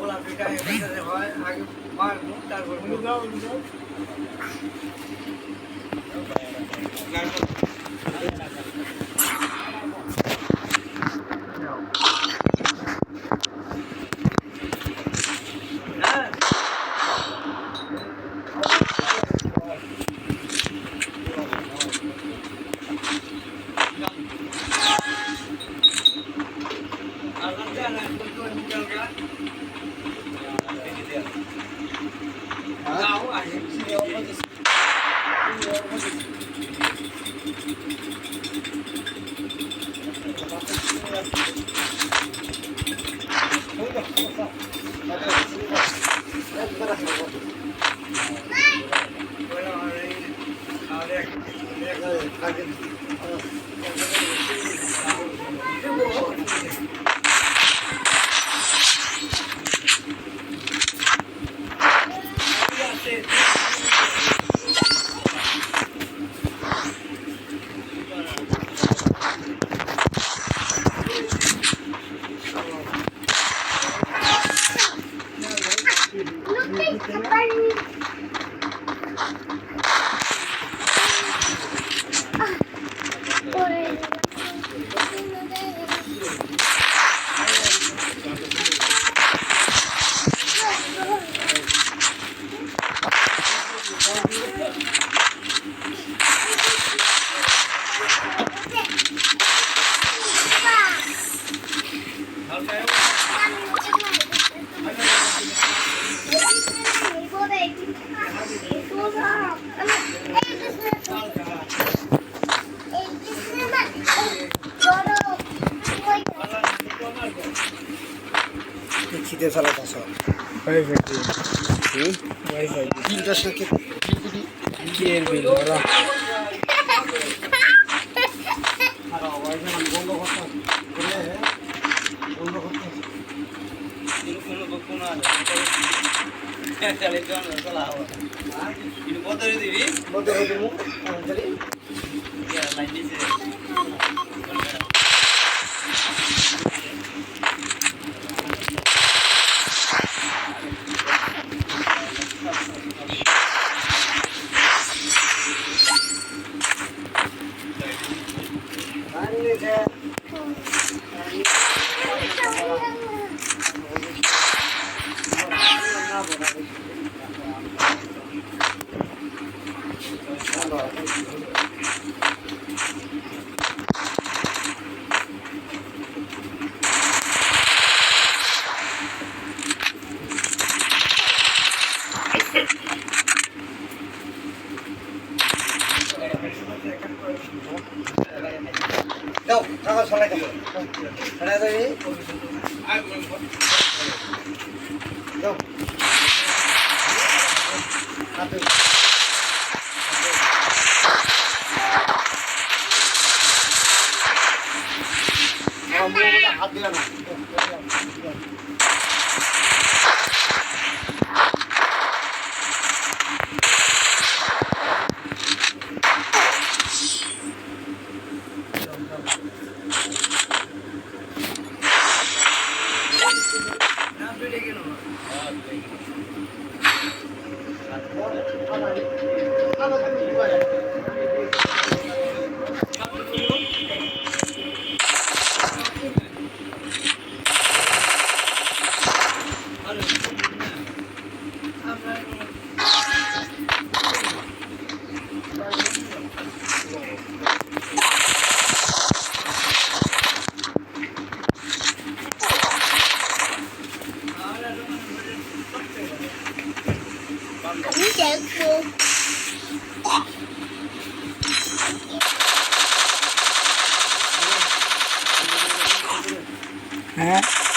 OLA পিঠা এখানে হয় আগে মারবো তারপর খিদে চালা কাছে ওয়াইফাই ওয়াইফাই বিলটার সাথে কি এর বিল ওরা ওয়াইফাই বন্ধ করতে বন্ধ করতে কোনো আর চলে জন চলা হবে ಇದು ಬೋತರೆ দিবি বোতরে দিমু চলি ইয়া লাইন দিছে Đâu, sao con xoay lại ở đây đây đi. Đâu. Hạt đi. Mua cái hạt đi nào. Hả?